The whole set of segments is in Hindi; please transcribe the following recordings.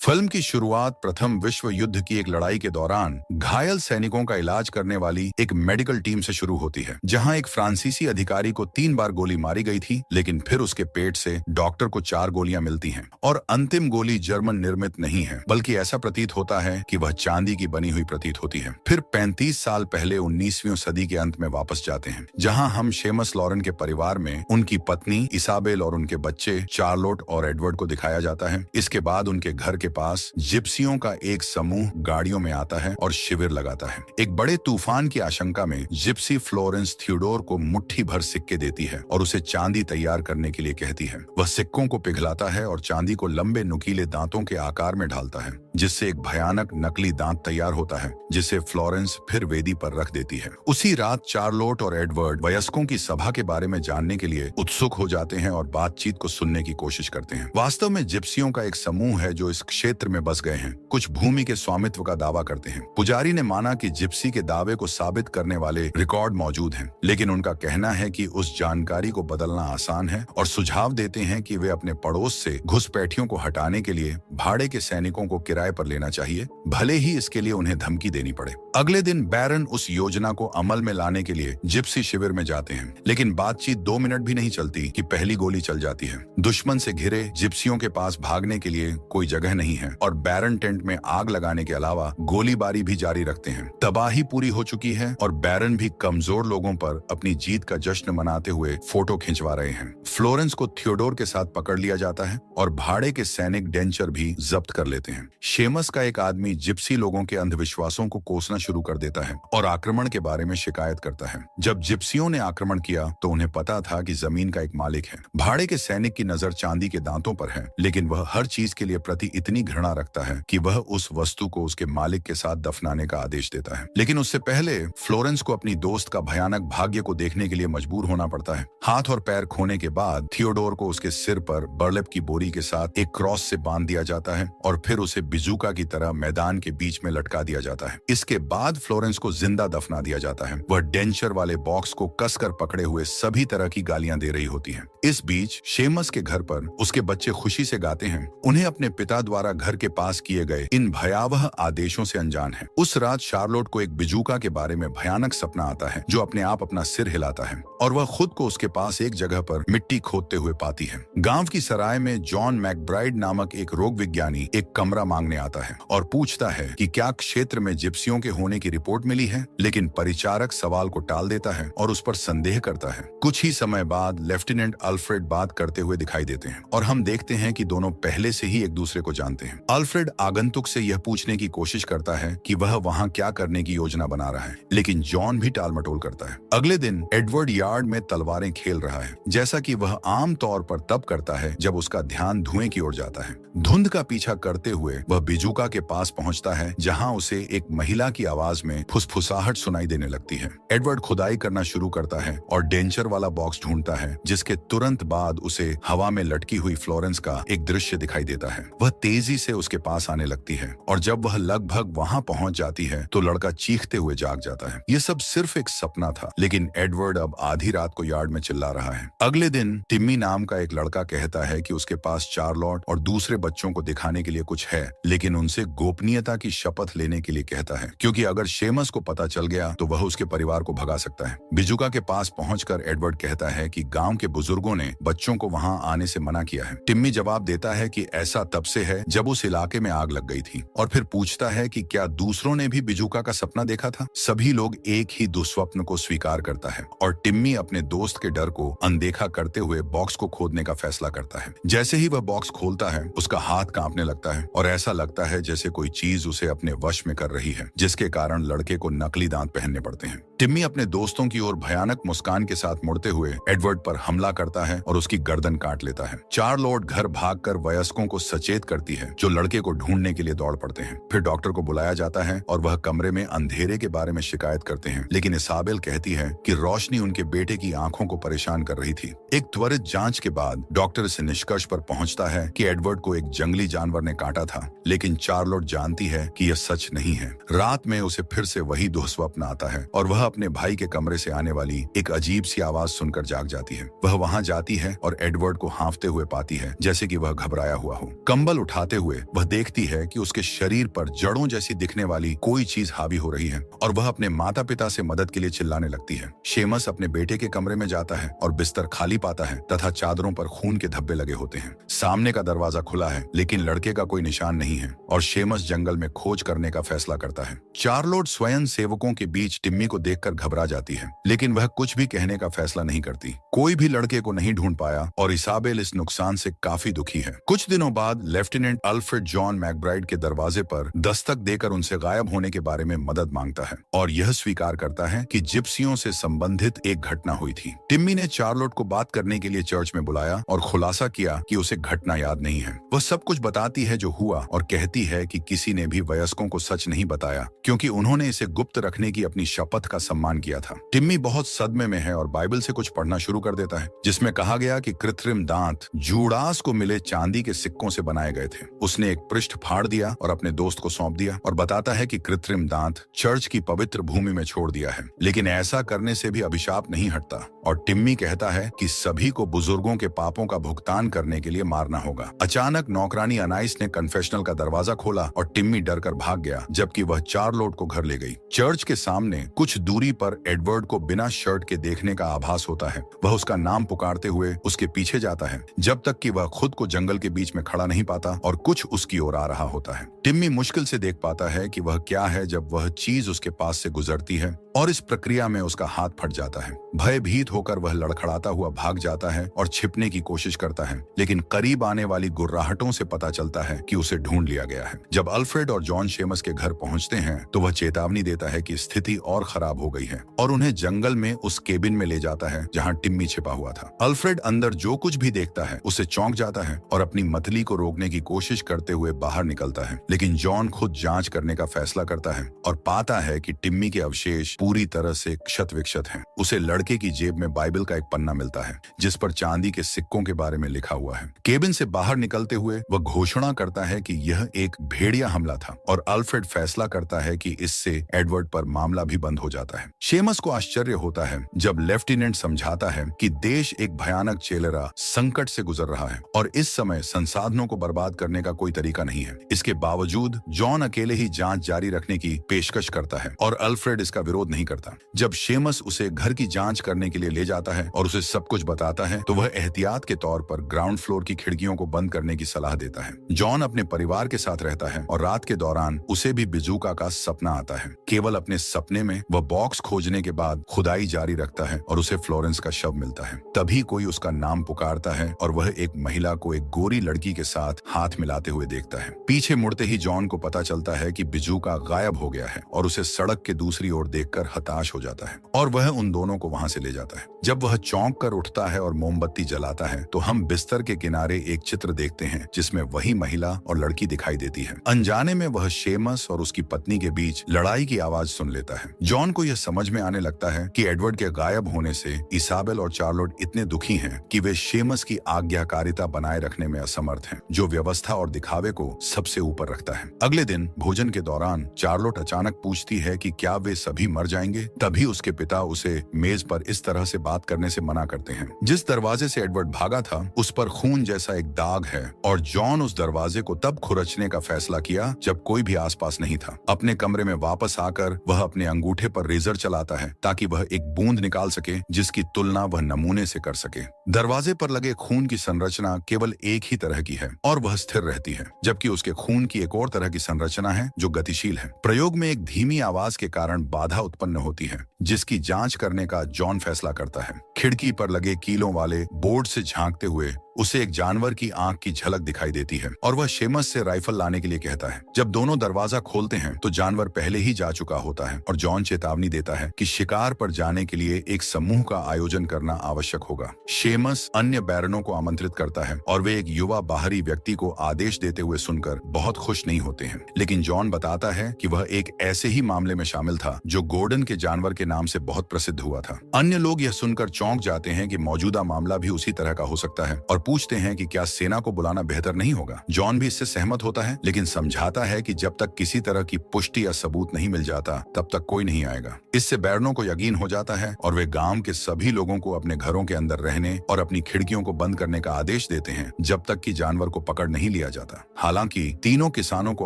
फिल्म की शुरुआत प्रथम विश्व युद्ध की एक लड़ाई के दौरान घायल सैनिकों का इलाज करने वाली एक मेडिकल टीम से शुरू होती है, जहां एक फ्रांसीसी अधिकारी को 3 बार गोली मारी गई थी, लेकिन फिर उसके पेट से डॉक्टर को 4 गोलियां मिलती हैं और अंतिम गोली जर्मन निर्मित नहीं है, बल्कि ऐसा प्रतीत होता है कि वह चांदी की बनी हुई प्रतीत होती है। फिर 35 साल पहले 19वीं सदी के अंत में वापस जाते हैं, जहाँ हम सेमस लॉरेन के परिवार में उनकी पत्नी इसाबेल और उनके बच्चे चार्लोट और एडवर्ड को दिखाया जाता है। इसके बाद उनके घर के पास जिप्सियों का एक समूह गाड़ियों में आता है और शिविर लगाता है। एक बड़े तूफान की आशंका में जिप्सी फ्लोरेंस थियोडोर को मुट्ठी भर सिक्के देती है और उसे चांदी तैयार करने के लिए कहती है। वह सिक्कों को पिघलाता है और चांदी को लंबे नुकीले दांतों के आकार में ढालता है, जिससे एक भयानक नकली दांत तैयार होता है, जिसे फ्लोरेंस फिर वेदी पर रख देती है। उसी रात चार्लोट और एडवर्ड वयस्कों की सभा के बारे में जानने के लिए उत्सुक हो जाते हैं और बातचीत को सुनने की कोशिश करते हैं। वास्तव में जिप्सियों का एक समूह है जो इस क्षेत्र में बस गए हैं। कुछ भूमि के स्वामित्व का दावा करते हैं। पुजारी ने माना कि जिप्सी के दावे को साबित करने वाले रिकॉर्ड मौजूद हैं, लेकिन उनका कहना है कि उस जानकारी को बदलना आसान है और सुझाव देते हैं कि वे अपने पड़ोस से घुसपैठियों को हटाने के लिए भाड़े के सैनिकों को किराए पर लेना चाहिए, भले ही इसके लिए उन्हें धमकी देनी पड़े। अगले दिन बैरन उस योजना को अमल में लाने के लिए जिप्सी शिविर में जाते हैं, लेकिन बातचीत 2 मिनट भी नहीं चलती कि पहली गोली चल जाती है। दुश्मन से घिरे जिप्सियों के पास भागने के लिए कोई जगह नहीं है और बैरन टेंट में आग लगाने के अलावा गोलीबारी भी जारी रखते हैं। तबाही पूरी हो चुकी है और बैरन भी कमजोर लोगों पर अपनी जीत का जश्न मनाते हुए फोटो खिंचवा रहे हैं। फ्लोरेंस को थियोडोर के साथ पकड़ लिया जाता है और भाड़े के सैनिक डेंचर भी जब्त कर लेते हैं। सेमस का एक आदमी जिप्सी लोगों के अंधविश्वासों को कोसना शुरू कर देता है और आक्रमण के बारे में शिकायत करता है। जब जिप्सियों ने आक्रमण किया तो उन्हें पता था कि जमीन का एक मालिक है। भाड़े के सैनिक की नजर चांदी के दांतों पर है, लेकिन वह हर चीज के लिए प्रति इतनी घृणा रखता है कि वह उस वस्तु को उसके मालिक के साथ दफनाने का आदेश देता है। लेकिन उससे पहले फ्लोरेंस को अपनी दोस्त का भयानक भाग्य को देखने के लिए मजबूर होना पड़ता है। हाथ और पैर खोने के बाद थियोडोर को उसके सिर पर बर्लप की बोरी के साथ एक क्रॉस से बांध दिया जाता है और फिर उसे बिजूका की तरह मैदान के बीच में लटका दिया जाता है। इसके बाद फ्लोरेंस को जिंदा दफना दिया जाता है। वह डेंचर वाले बॉक्स को कसकर पकड़े हुए सभी तरह की गालियां दे रही होती है। इस बीच सेमस के घर पर उसके बच्चे खुशी से गाते हैं। उन्हें अपने पिता द्वारा घर के पास किए गए इन भयावह आदेशों से अनजान है। उस रात शार्लोट को एक बिजूका के बारे में भयानक सपना आता है, जो अपने आप अपना सिर हिलाता है और वह खुद को उसके पास एक जगह पर मिट्टी खोदते हुए पाती है। गांव की सराय में जॉन मैकब्राइड नामक एक रोग विज्ञानी एक कमरा मांगने आता है और पूछता है कि क्या क्षेत्र में जिप्सियों के होने की रिपोर्ट मिली है, लेकिन परिचारक सवाल को टाल देता है और उस पर संदेह करता है। कुछ ही समय बाद लेफ्टिनेंट अल्फ्रेड बात करते हुए दिखाई देते हैं और हम देखते हैं कि दोनों पहले से ही एक दूसरे को जानते हैं। अल्फ्रेड आगंतुक से यह पूछने की कोशिश करता है कि वह वहां क्या करने की योजना बना रहा है, लेकिन जॉन भी टालमटोल करता है। अगले दिन एडवर्ड यार्ड में तलवारें खेल रहा है, जैसा कि वह आम तौर पर तब करता है जब उसका ध्यान धुएं की ओर जाता है। धुंध का पीछा करते हुए वह बिजूका के पास पहुंचता है, जहां उसे एक महिला की आवाज में फुसफुसाहट सुनाई देने लगती है। एडवर्ड खुदाई करना शुरू करता है और डेंचर वाला बॉक्स ढूंढता है, जिसके तुरंत बाद उसे हवा में लटकी हुई फ्लोरेंस का एक दृश्य दिखाई देता है। वह तेजी से उसके पास आने लगती है और जब वह लगभग वहां पहुंच जाती है तो लड़का चीखते हुए जाग जाता है। यह सब सिर्फ एक सपना था, लेकिन एडवर्ड अब आधी रात को यार्ड में चिल्ला रहा है। अगले दिन टिम्मी नाम का एक लड़का कहता है कि उसके पास चार्लोट और दूसरे बच्चों को दिखाने के लिए कुछ है, लेकिन उनसे गोपनीयता की शपथ लेने के लिए कहता है, क्योंकि अगर सेमस को पता चल गया तो वह उसके परिवार को भगा सकता है। बिजूका के पास पहुंचकर एडवर्ड कहता है कि गांव के बुजुर्गों ने बच्चों को वहां आने से मना किया है। टिम्मी जवाब देता है कि ऐसा तब से है जब उस इलाके में आग लग गई थी, और फिर पूछता है कि क्या दूसरों ने भी बिजूका का सपना देखा था। सभी लोग एक ही दुस्वप्न को स्वीकार करता है और टिम्मी अपने दोस्त के डर को अनदेखा करते हुए बॉक्स को खोदने का फैसला करता है। जैसे ही वह बॉक्स खोलता है, उसका हाथ कांपने लगता है और ऐसा लगता है जैसे कोई चीज उसे अपने वश में कर रही है, जिसके कारण लड़के को नकली दांत पहनने पड़ते हैं। टिम्मी अपने दोस्तों की ओर भयानक मुस्कान के साथ मुड़ते हुए एडवर्ड पर हमला करता है और उसकी गर्दन काट लेता है। चार्लोट घर भागकर वयस्कों को सचेत करती है, जो लड़के को ढूंढने के लिए दौड़ पड़ते हैं। फिर डॉक्टर को बुलाया जाता है और वह कमरे में अंधेरे के बारे में शिकायत करते हैं, लेकिन इसाबेल कहती है कि रोशनी उनके बेटे की आंखों को परेशान कर रही थी। एक त्वरित जांच के बाद डॉक्टर इस निष्कर्ष पर पहुंचता है कि एडवर्ड को एक जंगली जानवर ने काटा था, लेकिन चार्लोट जानती है कि यह सच नहीं है। रात में उसे फिर से वही दुस्वप्न आता है और वह अपने भाई के कमरे से आने वाली एक अजीब सी आवाज सुनकर जाग जाती है। वह वहां जाती है और एडवर्ड को हाँफते हुए पाती है, जैसे कि वह घबराया हुआ हो। कंबल उठाते हुए वह देखती है कि उसके शरीर पर जड़ों जैसी दिखने वाली कोई चीज हावी हो रही है और वह अपने माता पिता से मदद के लिए चिल्लाने लगती है। शेमस अपने बेटे के कमरे में जाता है और बिस्तर खाली पाता है तथा चादरों पर खून के धब्बे लगे होते हैं। सामने का दरवाजा खुला है, लेकिन लड़के का कोई निशान नहीं है और शेमस जंगल में खोज करने का फैसला करता है। चार्लोट स्वयं सेवकों के बीच टिम्मी को देखकर घबरा जाती है, लेकिन वह कुछ भी कहने का फैसला नहीं करती। कोई भी लड़के को नहीं ढूंढ पाया और इसाबेल इस नुकसान से काफी दुखी है। कुछ दिनों बाद लेफ्टिनेंट अल्फ्रेड जॉन मैकब्राइड के दरवाजे पर दस्तक देकर उनसे गायब होने के बारे में मदद मांगता है और यह स्वीकार करता है कि जिप्सियों से संबंधित एक घटना हुई थी। टिम्मी ने चार्लोट को बात करने के लिए चर्च में बुलाया और खुलासा किया कि उसे घटना याद नहीं है। वह सब कुछ बताती है जो हुआ और कहती है कि किसी ने भी वयस्कों को सच नहीं बताया, क्योंकि उन्होंने इसे गुप्त रखने की अपनी शपथ का सम्मान किया था। टिम्मी बहुत सदमे में है और बाइबल से कुछ पढ़ना शुरू कर देता है, जिसमें कहा गया कि कृत्रिम दांत जूडास को मिले चांदी के सिक्कों से बनाए गए थे। उसने एक पृष्ठ फाड़ दिया और अपने दोस्त को सौंप दिया और बताता है कि कृत्रिम दांत चर्च की पवित्र भूमि में छोड़ दिया है, लेकिन ऐसा करने से भी अभिशाप नहीं हटता। और टिम्मी कहता है कि सभी को बुजुर्गों के पापों का भुगतान करने के लिए मारना होगा। अचानक नौकरानी अनाइस ने कन्फेशनल का दरवाजा खोला और टिम्मी डरकर भाग गया, जबकि वह चार्लोट को घर ले गई। चर्च के सामने कुछ दूरी पर एडवर्ड को बिना शर्ट के देखने का आभास होता है। वह उसका नाम पुकारते हुए उसके पीछे जाता है, जब तक कि वह खुद को जंगल के बीच में खड़ा नहीं पाता और कुछ उसकी ओर आ रहा होता है। टिम्मी मुश्किल से देख पाता है कि वह क्या है जब वह चीज उसके पास से गुजरती है और इस प्रक्रिया में उसका हाथ फट जाता है। भयभीत होकर वह लड़खड़ाता हुआ भाग जाता है और छिपने की कोशिश करता है, लेकिन करीब आने वाली गुर्राहटों से पता चलता है कि उसे ढूंढ लिया गया है। जब अल्फ्रेड और जॉन शेमस के घर पहुंचते हैं तो वह चेतावनी देता है कि स्थिति और खराब हो गई है और उन्हें जंगल में उस केबिन में ले जाता है जहां टिम्मी छिपा हुआ था। अल्फ्रेड अंदर जो कुछ भी देखता है उससे चौंक जाता है और अपनी मतली को रोकने की कोशिश करते हुए बाहर निकलता है, लेकिन जॉन खुद जांच करने का फैसला करता है और पाता है कि टिम्मी के अवशेष पूरी तरह से क्षत विक्षत हैं। उसे लड़के की जेब में बाइबल का एक पन्ना मिलता है जिस पर चांदी के सिक्कों के बारे में लिखा हुआ है। केबिन से बाहर निकलते हुए वह घोषणा करता है कि यह एक भेड़िया हमला था और अल्फ्रेड फैसला करता है कि इससे एडवर्ड पर मामला भी बंद हो जाता है। शेमस को आश्चर्य होता है जब लेफ्टिनेंट समझाता है कि देश एक भयानक चेलेरा संकट से गुजर रहा है और इस समय संसाधनों को बर्बाद करने का कोई तरीका नहीं है। इसके बावजूद जॉन अकेले ही जांच जारी रखने की पेशकश करता है और अल्फ्रेड इसका विरोध नहीं करता। जब शेमस उसे घर की जांच करने के लिए ले जाता है और उसे सब कुछ बताता है तो वह एहतियात के तौर पर ग्राउंड फ्लोर की खिड़कियों को बंद करने की सलाह देता है। जॉन अपने परिवार के साथ रहता है और रात के दौरान उसे भी बिजूका का सपना आता है। केवल अपने सपने में वह बॉक्स खोजने के बाद खुदाई जारी रखता है और उसे फ्लोरेंस का शव मिलता है। तभी कोई उसका नाम पुकारता है और वह एक महिला को एक गोरी लड़की के साथ हाथ मिलाते हुए देखता है। पीछे मुड़ते ही जॉन को पता चलता है कि बिजूका गायब हो गया है और उसे सड़क के दूसरी ओर देखकर हताश हो जाता है और वह उन दोनों को वहां से ले जाता है। जब वह चौंक कर उठता है और मोमबत्ती जलाता है तो हम बिस्तर के किनारे एक चित्र देखते हैं जिसमें वही महिला और लड़की दिखाई देती है। अनजाने में वह शेमस और उसकी पत्नी के बीच लड़ाई की आवाज सुन लेता है। जॉन को यह समझ में आने लगता है कि एडवर्ड के गायब होने से इसाबेल और चार्लोट इतने दुखी हैं कि वे शेमस की आज्ञाकारिता बनाए रखने में असमर्थ हैं, जो व्यवस्था और दिखावे को सबसे ऊपर रखता है। अगले दिन भोजन के दौरान चार्लोट अचानक पूछती है कि क्या वे सभी मर जाएंगे। तभी उसके पिता उसे मेज पर इस तरह से बात करने से मना करते हैं। जिस दरवाजे से एडवर्ड भागा था उस पर खून जैसा एक दाग है और जॉन उस दरवाजे को तब खुरचने का फैसला किया जब कोई भी आसपास नहीं था। अपने कमरे में वापस आकर वह अपने अंगूठे पर रेजर चलाता है ताकि वह एक बूंद निकाल सके जिसकी तुलना वह नमूने से कर सके। दरवाजे पर लगे खून की संरचना केवल एक ही तरह की है और वह स्थिर रहती है, जबकि उसके खून की एक और तरह की संरचना है जो गतिशील है। प्रयोग में एक धीमी आवाज के कारण बाधा उत्पन्न होती है जिसकी जांच करने का जॉन फैसला करता है। खिड़की पर लगे कीलों वाले बोर्ड से झांकते हुए उसे एक जानवर की आंख की झलक दिखाई देती है और वह शेमस से राइफल लाने के लिए कहता है। जब दोनों दरवाजा खोलते हैं तो जानवर पहले ही जा चुका होता है और जॉन चेतावनी देता है कि शिकार पर जाने के लिए एक समूह का आयोजन करना आवश्यक होगा। शेमस अन्य बैरनों को आमंत्रित करता है और वे एक युवा बाहरी व्यक्ति को आदेश देते हुए सुनकर बहुत खुश नहीं होते हैं। लेकिन जॉन बताता है कि वह एक ऐसे ही मामले में शामिल था जो गोर्डन के जानवर के नाम से बहुत प्रसिद्ध हुआ था। अन्य लोग यह सुनकर चौंक जाते हैं कि मौजूदा मामला भी उसी तरह का हो सकता है और पूछते हैं कि क्या सेना को बुलाना बेहतर नहीं होगा। जॉन भी इससे सहमत होता है, लेकिन समझाता है कि जब तक किसी तरह की पुष्टि या सबूत नहीं मिल जाता तब तक कोई नहीं आएगा। इससे बैरनों को यकीन हो जाता है और वे गांव के सभी लोगों को अपने घरों के अंदर रहने और अपनी खिड़कियों को बंद करने का आदेश देते हैं जब तक कि जानवर को पकड़ नहीं लिया जाता। हालांकि तीनों किसानों को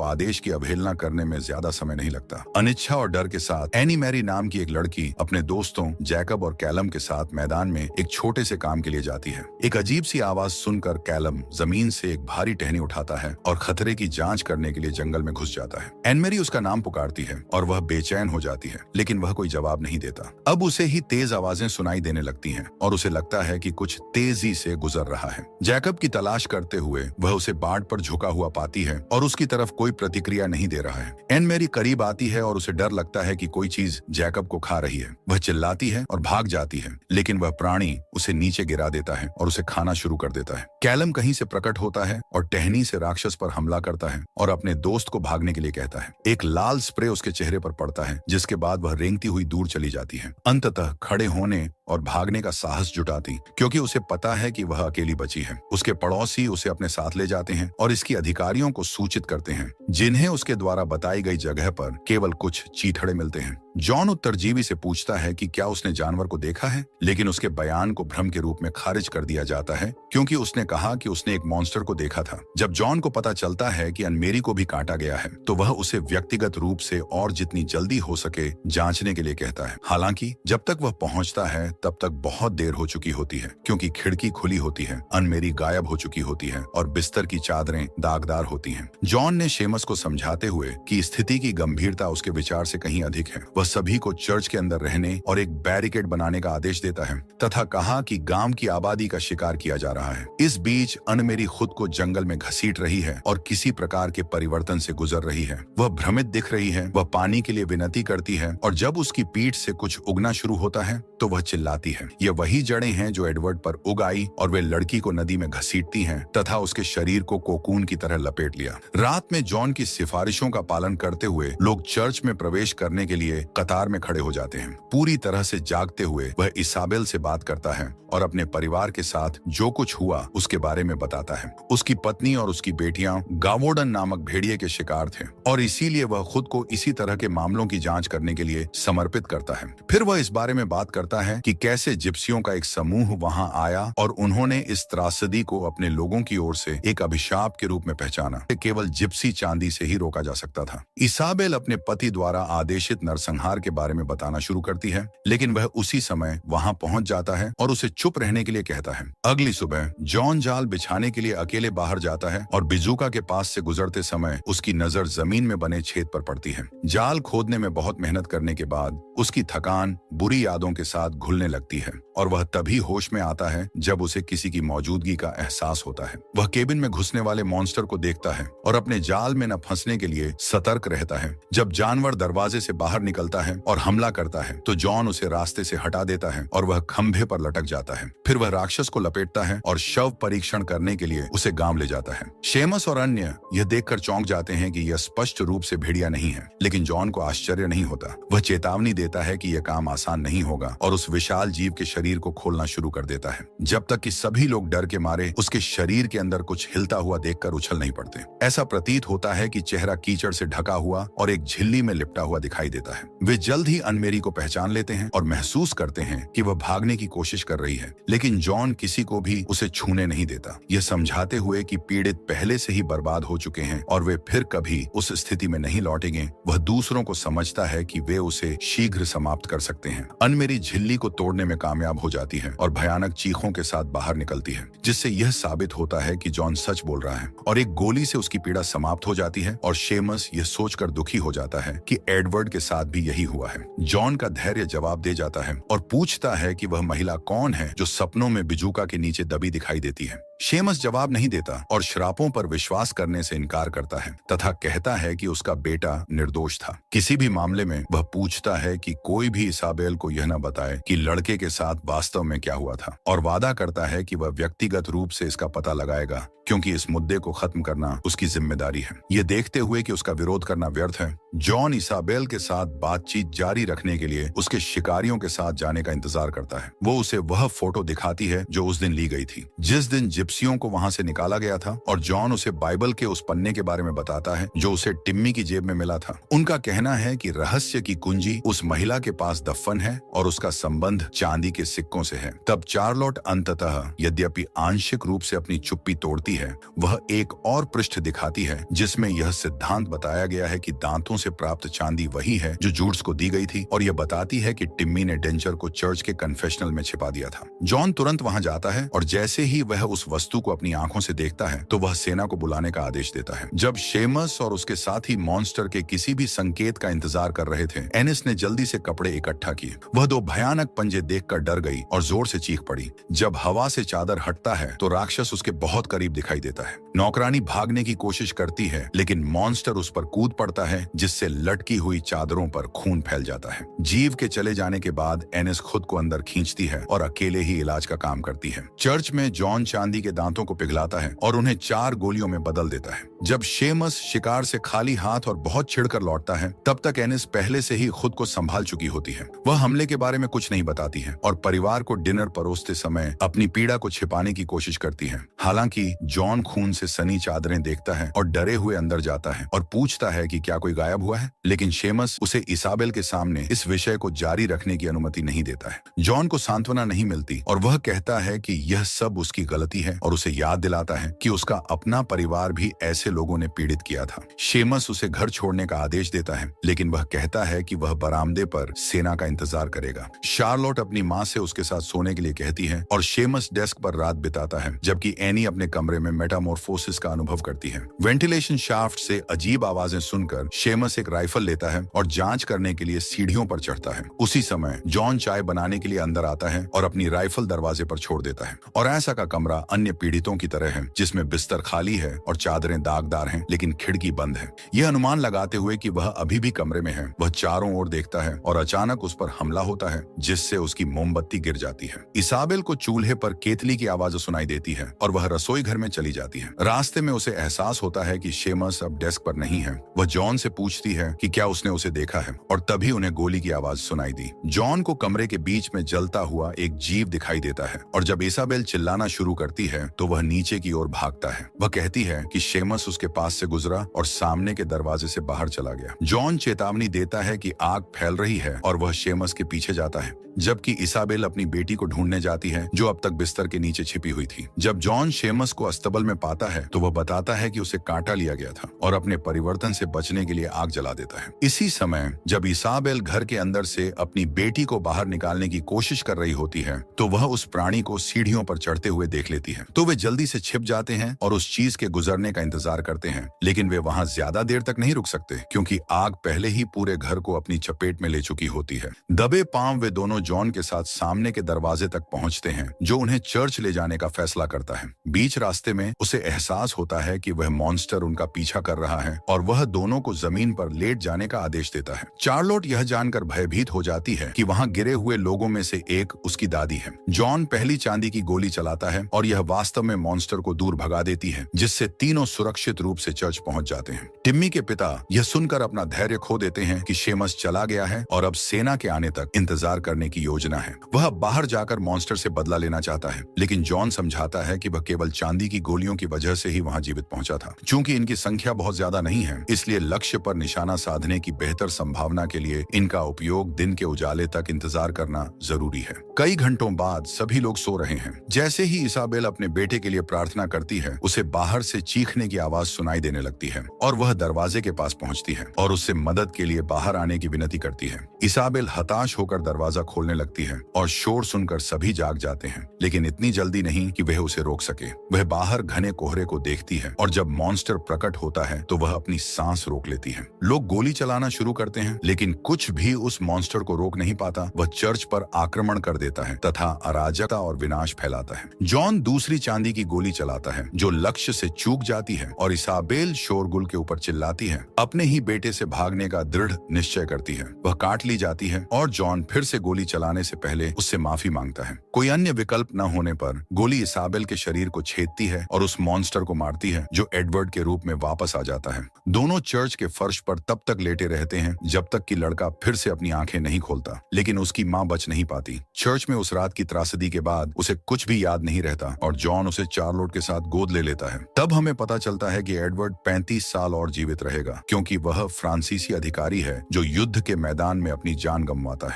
आदेश की अवहेलना करने में ज्यादा समय नहीं लगता। अनिच्छा और डर के साथ एनी मैरी नाम की एक लड़की अपने दोस्तों जैकब और कैलम के साथ मैदान में एक छोटे से काम के लिए जाती है। एक अजीब सी आवाज सुनकर कैलम जमीन से एक भारी टहनी उठाता है और खतरे की जांच करने के लिए जंगल में घुस जाता है। एन मैरी उसका नाम पुकारती है और वह बेचैन हो जाती है, लेकिन वह कोई जवाब नहीं देता। अब उसे ही तेज आवाजें सुनाई देने लगती हैं और उसे लगता है कि कुछ तेजी से गुजर रहा है। जैकब की तलाश करते हुए वह उसे बाढ़ पर झुका हुआ पाती है और उसकी तरफ कोई प्रतिक्रिया नहीं दे रहा है। एन मैरी करीब आती है और उसे डर लगता है कि कोई चीज जैकब को खा रही है। वह चिल्लाती है और भाग जाती है, लेकिन वह प्राणी उसे नीचे गिरा देता है और उसे खाना शुरू कर देता है। कैलम कहीं से प्रकट होता है और टहनी से राक्षस पर हमला करता है और अपने दोस्त को भागने के लिए कहता है। एक लाल स्प्रे उसके चेहरे पर पड़ता है, जिसके बाद वह रेंगती हुई दूर चली जाती है, अंततः खड़े होने और भागने का साहस जुटाती, क्योंकि उसे पता है कि वह अकेली बची है। उसके पड़ोसी उसे अपने साथ ले जाते हैं और इसकी अधिकारियों को सूचित करते हैं, जिन्हें उसके द्वारा बताई गई जगह पर केवल कुछ चीथड़े मिलते हैं। जॉन उत्तरजीवी से पूछता है कि क्या उसने जानवर को देखा है, लेकिन उसके बयान को भ्रम के रूप में खारिज कर दिया जाता है, क्योंकि उसने कहा कि उसने एक मॉन्स्टर को देखा था। जब जॉन को पता चलता है कि अनमेरी को भी काटा गया है, तो वह उसे व्यक्तिगत रूप से और जितनी जल्दी हो सके जांचने के लिए कहता है। हालांकि जब तक वह पहुंचता है तब तक बहुत देर हो चुकी होती है, क्योंकि खिड़की खुली होती है, अनमेरी गायब हो चुकी होती है और बिस्तर की चादरें दागदार होती हैं। जॉन ने शेमस को समझाते हुए कि स्थिति की गंभीरता उसके विचार से कहीं अधिक है, वह सभी को चर्च के अंदर रहने और एक बैरिकेड बनाने का आदेश देता है तथा कहा कि गांव की आबादी का शिकार किया जा रहा है। इस बीच अनमेरी खुद को जंगल में घसीट रही है और किसी प्रकार के परिवर्तन से गुजर रही है। वह भ्रमित दिख रही है। वह पानी के लिए विनती करती है और जब उसकी पीठ से कुछ उगना शुरू होता है तो वह चिल्लाती है। ये वही जड़ें हैं जो एडवर्ड पर उग आई और वे लड़की को नदी में घसीटती हैं तथा उसके शरीर को कोकून की तरह लपेट लिया। रात में जॉन की सिफारिशों का पालन करते हुए लोग चर्च में प्रवेश करने के लिए कतार में खड़े हो जाते हैं। पूरी तरह से जागते हुए वह इसाबेल से बात करता है और अपने परिवार के साथ जो कुछ हुआ उसके बारे में बताता है। उसकी पत्नी और उसकी बेटियां गावोडन नामक भेड़िए के शिकार थे और इसीलिए वह खुद को इसी तरह के मामलों की जांच करने के लिए समर्पित करता है। फिर वह इस बारे में बात करता है कि कैसे जिप्सियों का एक समूह वहां आया और उन्होंने इस त्रासदी को अपने लोगों की ओर से एक अभिशाप के रूप में पहचाना। केवल जिप्सी चांदी से ही रोका जा सकता था। इसाबेल अपने पति द्वारा आदेशित नरसंहार के बारे में बताना शुरू करती है, लेकिन वह उसी समय वहां पहुंच जाता है और उसे चुप रहने के लिए कहता है। अगली सुबह जॉन जाल बिछाने के लिए अकेले बाहर जाता है और बिजूका के पास से गुजरते समय उसकी नजर जमीन में बने छेद पर पड़ती है। जाल खोदने में बहुत मेहनत करने के बाद उसकी थकान बुरी यादों के साथ घुलने लगती है और वह तभी होश में आता है जब उसे किसी की मौजूदगी का एहसास होता है। वह केबिन में घुसने वाले मॉन्स्टर को देखता है और अपने जाल में न फंसने के लिए सतर्क रहता है। जब जानवर दरवाजे से बाहर निकलता है और हमला करता है तो जॉन उसे रास्ते से हटा देता है और वह खंभे पर लटक जाता है। फिर वह राक्षस को लपेटता है और शव परीक्षण करने के लिए उसे गांव ले जाता है। शेमस और अन्य यह देखकर चौंक जाते हैं कि यह स्पष्ट रूप से भेड़िया नहीं है, लेकिन जॉन को आश्चर्य नहीं होता। वह चेतावनी देता है कि यह काम आसान नहीं होगा और उस विशाल जीव के शरीर को खोलना शुरू कर देता है, जब तक कि सभी लोग डर के मारे उसके शरीर के अंदर कुछ हिलता हुआ देखकर उछल नहीं पड़ते। ऐसा प्रतीत होता है कि चेहरा कीचड़ से ढका हुआ और एक झिल्ली में लिपटा हुआ दिखाई देता है। वे जल्द ही अनमेरी को पहचान लेते हैं और महसूस करते हैं कि वह भागने की कोशिश कर रही है, लेकिन जॉन किसी को भी उसे छूने नहीं देता, यह समझाते हुए कि पीड़ित पहले से ही बर्बाद हो चुके हैं और वे फिर कभी उस स्थिति में नहीं लौटेंगे। वह दूसरों को समझता है कि वे उसे शीघ्र समाप्त कर सकते हैं। अनमेरी झिल्ली को तोड़ने में कामयाब हो जाती है और भयानक चीखों के साथ बाहर निकलती है, जिससे यह साबित होता है कि जॉन सच बोल रहा है और एक गोली से उसकी पीड़ा समाप्त हो जाती है। और शेमस यह सोचकर दुखी हो जाता है कि एडवर्ड के साथ भी यही हुआ है। जॉन का धैर्य जवाब दे जाता है और पूछता है कि वह महिला कौन है जो सपनों में बिजूका के नीचे दबी दिखाई देती है। शेमस जवाब नहीं देता और श्रापों पर विश्वास करने से इनकार करता है तथा कहता है कि उसका बेटा निर्दोष था। किसी भी मामले में वह पूछता है कि कोई भी इसाबेल को यह न बताए कि लड़के के साथ वास्तव में क्या हुआ था, और वादा करता है कि वह व्यक्तिगत रूप से इसका पता लगाएगा, क्योंकि इस मुद्दे को खत्म करना उसकी जिम्मेदारी है। ये देखते हुए कि उसका विरोध करना व्यर्थ है, जॉन इसाबेल के साथ बातचीत जारी रखने के लिए उसके शिकारियों के साथ जाने का इंतजार करता है। वो उसे वह फोटो दिखाती है जो उस दिन ली गई थी, जिस दिन जिप्सियों को वहां से निकाला गया था, और जॉन उसे बाइबल के उस पन्ने के बारे में बताता है जो उसे टिम्मी की जेब में मिला था। उनका कहना है कि रहस्य की कुंजी उस महिला के पास दफन है और उसका संबंध चांदी के सिक्कों से है। तब चार्लोट अंततः, यद्यपि आंशिक रूप से अपनी चुप्पी तोड़ती है, वह एक और पृष्ठ दिखाती है जिसमें यह सिद्धांत बताया गया है कि दांतों से प्राप्त चांदी वही है जो जूड्स को दी गई थी, और यह बताती है कि टिम्मी ने डेंचर को चर्च के कन्फेशनल में छिपा दिया था। जॉन तुरंत वहां जाता है और जैसे ही वह उस वस्तु को अपनी आंखों से देखता है तो वह सेना को बुलाने का आदेश देता है। जब शेमस और उसके साथी मॉन्स्टर के किसी भी संकेत का इंतजार कर रहे थे, एनिस ने जल्दी से कपड़े इकट्ठा किए। वह दो भयानक पंजे देखकर डर गई और जोर से चीख पड़ी। जब हवा से चादर हटता है तो राक्षस उसके बहुत करीब दिखाई देता है। नौकरानी भागने की कोशिश करती है, लेकिन मॉन्स्टर उस पर कूद पड़ता है, जिससे लटकी हुई चादरों पर खून फैल जाता है। जीव के चले जाने के बाद एनिस खुद को अंदर खींचती है और अकेले ही इलाज का काम करती है। चर्च में जॉन चांदी के दांतों को पिघलाता है और उन्हें 4 गोलियों में बदल देता है। जब शेमस शिकार से खाली हाथ और बहुत छिड़कर लौटता है, तब तक एनिस पहले से ही खुद को संभाल चुकी होती है। वह हमले के बारे में कुछ नहीं बताती है और परिवार को डिनर परोसते समय अपनी पीड़ा को छिपाने की कोशिश करती है। हालांकि जॉन खून से सनी चादरें देखता है और डरे हुए अंदर जाता है और पूछता है कि क्या कोई गायब हुआ है, लेकिन शेमस उसे इसाबेल के सामने इस विषय को जारी रखने की अनुमति नहीं देता है। जॉन को सांत्वना नहीं मिलती और वह कहता है कि यह सब उसकी गलती है और उसे याद दिलाता है कि उसका अपना परिवार भी ऐसे लोगों ने पीड़ित किया था। शेमस उसे घर छोड़ने का आदेश देता है, लेकिन वह कहता है कि वह बरामदे पर सेना का इंतजार करेगा। शार्लोट अपनी माँ से उसके साथ सोने के लिए कहती है और शेमस डेस्क पर रात बिताता है, जबकि एनी अपने कमरे में मेटामॉर्फोसिस का अनुभव करती है। वेंटिलेशन शाफ्ट से अजीब आवाजें सुनकर शेमस एक राइफल लेता है और जांच करने के लिए सीढ़ियों पर चढ़ता है। उसी समय जॉन चाय बनाने के लिए अंदर आता है और अपनी राइफल दरवाजे पर छोड़ देता है। और ऐसा का कमरा अन्य पीड़ितों की तरह है, जिसमें बिस्तर खाली है और चादरें दागदार हैं, लेकिन खिड़की बंद है। यह अनुमान लगाते हुए कि वह अभी भी कमरे में है, वह चारों ओर देखता है और अचानक उस पर हमला होता है, जिससे उसकी मोमबत्ती गिर जाती है। इसाबेल को चूल्हे पर केतली की आवाज सुनाई देती है और वह रसोई घर में चली जाती है। रास्ते में उसे एहसास होता है कि शेमस अब डेस्क पर नहीं है। वह जॉन से पूछती है कि क्या उसने उसे देखा है, और तभी उन्हें गोली की आवाज सुनाई दी। जॉन को कमरे के बीच में जलता हुआ एक जीव दिखाई देता है और जब इसाबेल चिल्लाना शुरू करती है तो वह नीचे की ओर भागता है। वह कहती है कि शेमस उसके पास से गुजरा और सामने के दरवाजे से बाहर चला गया। जॉन चेतावनी देता है कि आग फैल रही है और वह शेमस के पीछे जाता है, जबकि इसाबेल अपनी बेटी को ढूंढने जाती है जो अब तक बिस्तर के नीचे छिपी हुई थी। जब जॉन शेमस को अस्तबल में पाता है तो वह बताता है कि उसे काटा लिया गया था और अपने परिवर्तन से बचने के लिए आग जला देता है। इसी समय जब इसाबेल घर के अंदर से अपनी बेटी को बाहर निकालने की कोशिश कर रही होती है तो वह उस प्राणी को सीढ़ियों पर चढ़ते हुए देख लेती है। तो वे जल्दी से छिप जाते हैं और उस चीज के गुजरने का इंतजार करते हैं, लेकिन वे वहां ज्यादा देर तक नहीं रुक सकते, क्योंकि आग पहले ही पूरे घर को अपनी चपेट में ले चुकी होती है। दबे पांव वे दोनों जॉन के साथ सामने के दरवाजे तक पहुंचते हैं, जो उन्हें चर्च ले जाने का फैसला करता है। बीच रास्ते में उसे एहसास होता है कि वह मॉन्स्टर उनका पीछा कर रहा है और वह दोनों को जमीन पर लेट जाने का आदेश देता है। चार्लोट यह जानकर भयभीत हो जाती है कि वहां गिरे हुए लोगों में से एक उसकी दादी है। जॉन पहली चांदी की गोली चलाता है और यह वास्तव में मॉन्स्टर को दूर भगा देती है, जिससे तीनों सुरक्षित रूप से चर्च पहुंच जाते हैं। टिम्मी के पिता यह सुनकर अपना धैर्य खो देते हैं कि शेमस चला गया है और अब सेना के आने तक इंतजार करने की योजना है। वह बाहर जाकर मॉन्स्टर से बदला लेना चाहता है, लेकिन जॉन समझाता है कि वह केवल चांदी की गोलियों की वजह से ही वहां जीवित पहुंचा था। चूंकि इनकी संख्या बहुत ज्यादा नहीं है, इसलिए लक्ष्य पर निशाना साधने की बेहतर संभावना के लिए इनका उपयोग दिन के उजाले तक इंतजार करना जरूरी है। कई घंटों बाद सभी लोग सो रहे हैं। जैसे ही इसाबेल अपने बेटे के लिए प्रार्थना करती है, उसे बाहर से चीखने की आवाज सुनाई देने लगती है और वह दरवाजे के पास पहुंचती है और उससे मदद के लिए बाहर आने की विनती करती है। इसाबेल हताश होकर दरवाजा खोलने लगती है और शोर सुनकर सभी जाग जाते हैं, लेकिन इतनी जल्दी नहीं कि वह उसे रोक सके। वह बाहर घने कोहरे को देखती है और जब मॉन्स्टर प्रकट होता है तो वह अपनी सांस रोक लेती है। लोग गोली चलाना शुरू करते हैं, लेकिन कुछ भी उस मॉन्स्टर को रोक नहीं पाता। वह चर्च पर आक्रमण कर देता है तथा अराजकता और विनाश फैलाता है। जॉन दूसरे दूसरी चांदी की गोली चलाता है जो लक्ष्य से चूक जाती है और इसाबेल शोरगुल के ऊपर चिल्लाती है। अपने ही बेटे से भागने का दृढ़ निश्चय करती है। वह काट ली जाती है और जॉन फिर से गोली चलाने से पहले उससे माफी मांगता है। कोई अन्य विकल्प न होने पर गोली इसाबेल के शरीर को छेदती है और उस मॉन्स्टर को मारती है जो एडवर्ड के रूप में वापस आ जाता है। दोनों चर्च के फर्श पर तब तक लेटे रहते हैं जब तक कि लड़का फिर से अपनी आंखें नहीं खोलता, लेकिन उसकी मां बच नहीं पाती। चर्च में उस रात की त्रासदी के बाद उसे कुछ भी याद नहीं रहता और जॉन उसे चार्लोट के साथ गोद ले लेता है। तब हमें पता चलता है कि एडवर्ड 35 साल और जीवित रहेगा, क्योंकि वह फ्रांसीसी अधिकारी है जो युद्ध के मैदान में अपनी जान गंवाता है।